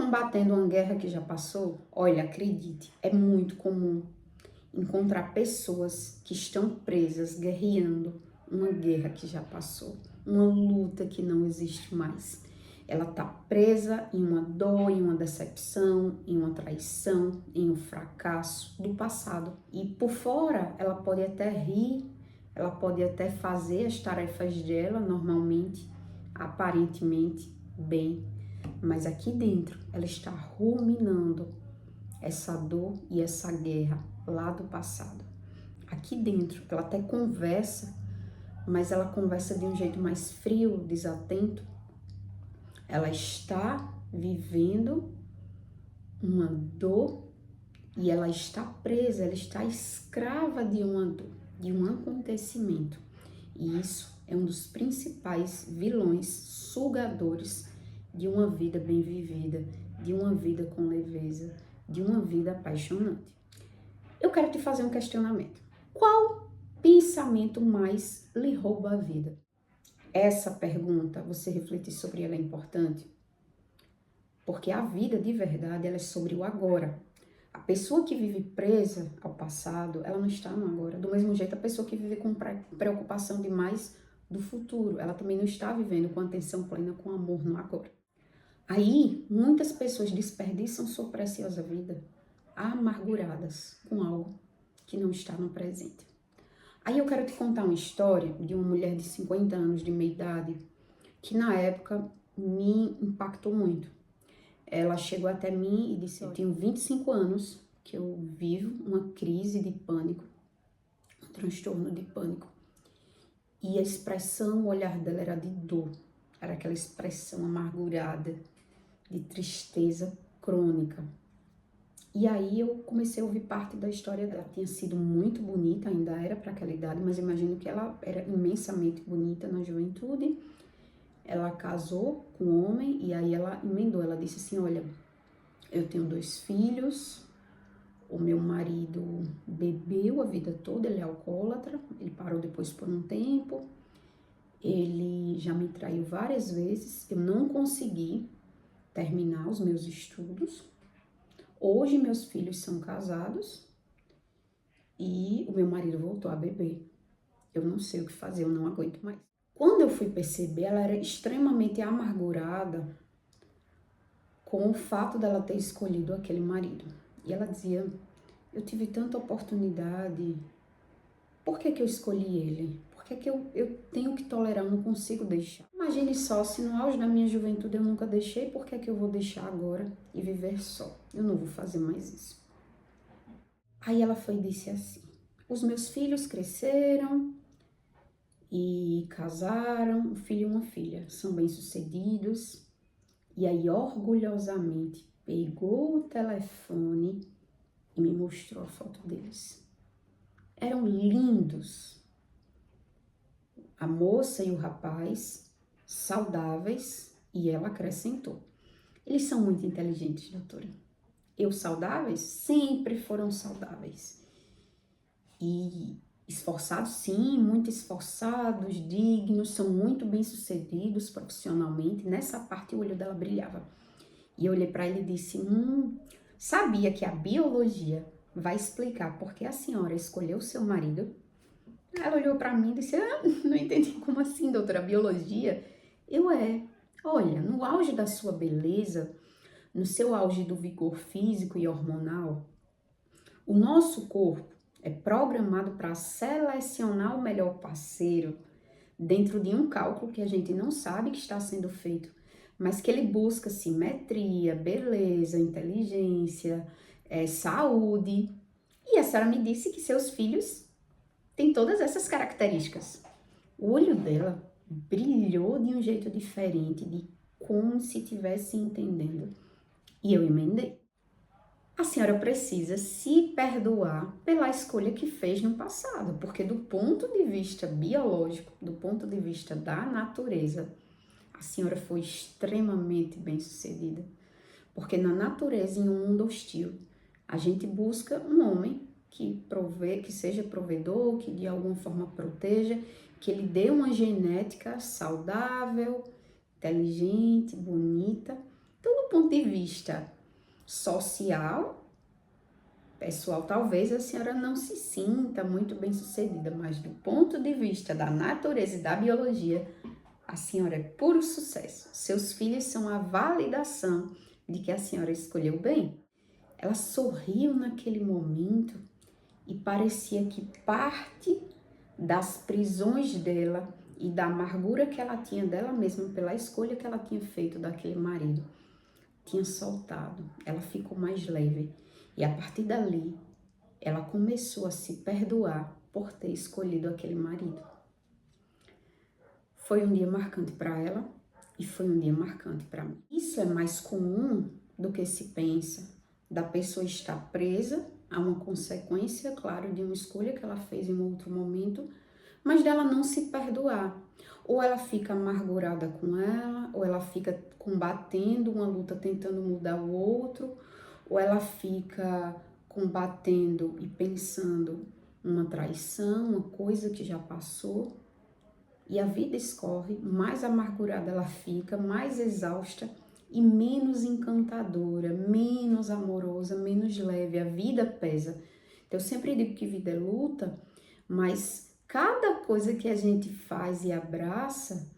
combatendo uma guerra que já passou? Olha, acredite, é muito comum encontrar pessoas que estão presas, guerreando uma guerra que já passou, uma luta que não existe mais. Ela está presa em uma dor, em uma decepção, em uma traição, em um fracasso do passado. E por fora, ela pode até rir, ela pode até fazer as tarefas dela normalmente, aparentemente bem, mas aqui dentro ela está ruminando essa dor e essa guerra lá do passado. Aqui dentro ela até conversa, mas ela conversa de um jeito mais frio, desatento. Ela está vivendo uma dor e ela está presa, ela está escrava de uma dor, de um acontecimento. E isso é um dos principais vilões sugadores de uma vida bem vivida, de uma vida com leveza, de uma vida apaixonante. Eu quero te fazer um questionamento. Qual pensamento mais lhe rouba a vida? Essa pergunta, você refletir sobre ela é importante, porque a vida de verdade ela é sobre o agora. A pessoa que vive presa ao passado, ela não está no agora. Do mesmo jeito, a pessoa que vive com preocupação demais do futuro, ela também não está vivendo com atenção plena, com amor no agora. Aí, muitas pessoas desperdiçam sua preciosa vida amarguradas com algo que não está no presente. Aí eu quero te contar uma história de uma mulher de 50 anos de meia idade que na época me impactou muito. Ela chegou até mim e disse: eu tenho 25 anos que eu vivo uma crise de pânico, um transtorno de pânico. E a expressão, o olhar dela era de dor, era aquela expressão amargurada, de tristeza crônica. E aí eu comecei a ouvir parte da história dela. Ela tinha sido muito bonita, ainda era para aquela idade, mas imagino que ela era imensamente bonita na juventude. Ela casou com um homem e aí ela emendou, ela disse assim: olha, eu tenho 2 filhos, o meu marido bebeu a vida toda, ele é alcoólatra, ele parou depois por um tempo, ele já me traiu várias vezes, eu não consegui terminar os meus estudos. Hoje meus filhos são casados e o meu marido voltou a beber. Eu não sei o que fazer, eu não aguento mais. Quando eu fui perceber, ela era extremamente amargurada com o fato dela ter escolhido aquele marido. E ela dizia: eu tive tanta oportunidade, por que eu escolhi ele? Por que eu tenho que tolerar, eu não consigo deixar? Imagine só, se no auge da minha juventude eu nunca deixei, por que eu vou deixar agora e viver só? Eu não vou fazer mais isso. Aí ela foi e disse assim: os meus filhos cresceram e casaram, um filho e uma filha, são bem-sucedidos. E aí, orgulhosamente, pegou o telefone e me mostrou a foto deles. Eram lindos. A moça e o rapaz, saudáveis, e ela acrescentou: eles são muito inteligentes, doutora. Eu saudáveis? Sempre foram saudáveis. E esforçados, sim, muito esforçados, dignos, são muito bem-sucedidos profissionalmente. Nessa parte o olho dela brilhava. E eu olhei para ele e disse: sabia que a biologia vai explicar por que a senhora escolheu o seu marido? Ela olhou para mim e disse: não entendi, como assim, doutora, biologia? Olha, no auge da sua beleza, no seu auge do vigor físico e hormonal, o nosso corpo é programado para selecionar o melhor parceiro dentro de um cálculo que a gente não sabe que está sendo feito, mas que ele busca simetria, beleza, inteligência, saúde. E a senhora me disse que seus filhos têm todas essas características. O olho dela brilhou de um jeito diferente, de como se estivesse entendendo. E eu emendei: a senhora precisa se perdoar pela escolha que fez no passado, porque do ponto de vista biológico, do ponto de vista da natureza, a senhora foi extremamente bem-sucedida. Porque na natureza, em um mundo hostil, a gente busca um homem que seja provedor, que de alguma forma proteja, que ele dê uma genética saudável, inteligente, bonita. Então, do ponto ponto de vista social, pessoal, talvez a senhora não se sinta muito bem sucedida, mas do ponto de vista da natureza e da biologia, a senhora é puro sucesso. Seus filhos são a validação de que a senhora escolheu bem. Ela sorriu naquele momento e parecia que parte das prisões dela e da amargura que ela tinha dela mesma pela escolha que ela tinha feito daquele marido tinha soltado. Ela ficou mais leve e a partir dali ela começou a se perdoar por ter escolhido aquele marido. Foi um dia marcante para ela e foi um dia marcante para mim. Isso é mais comum do que se pensa, da pessoa estar presa a uma consequência, claro, de uma escolha que ela fez em um outro momento, mas dela não se perdoar. Ou ela fica amargurada com ela, ou ela fica combatendo uma luta tentando mudar o outro, ou ela fica combatendo e pensando uma traição, uma coisa que já passou. E a vida escorre, mais amargurada ela fica, mais exausta e menos encantadora, menos amorosa, menos leve. A vida pesa. Então, eu sempre digo que vida é luta, mas cada coisa que a gente faz e abraça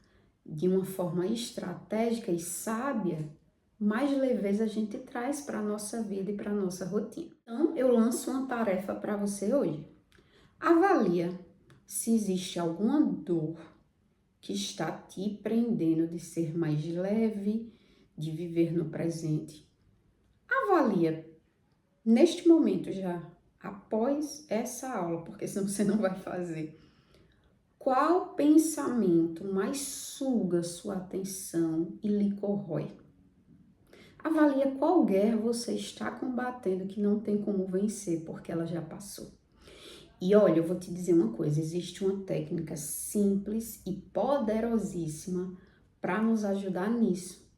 de uma forma estratégica e sábia, mais leveza a gente traz para a nossa vida e para a nossa rotina. Então, eu lanço uma tarefa para você hoje. Avalia se existe alguma dor que está te prendendo de ser mais leve, de viver no presente. Avalia neste momento já, após essa aula, porque senão você não vai fazer. Qual pensamento mais suga sua atenção e lhe corrói? Avalia qual guerra você está combatendo que não tem como vencer, porque ela já passou. E olha, eu vou te dizer uma coisa, existe uma técnica simples e poderosíssima para nos ajudar nisso.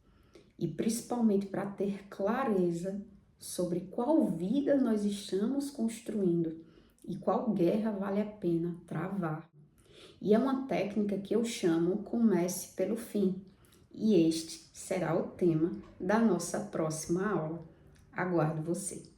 E principalmente para ter clareza sobre qual vida nós estamos construindo e qual guerra vale a pena travar. E é uma técnica que eu chamo Comece pelo Fim. E este será o tema da nossa próxima aula. Aguardo você!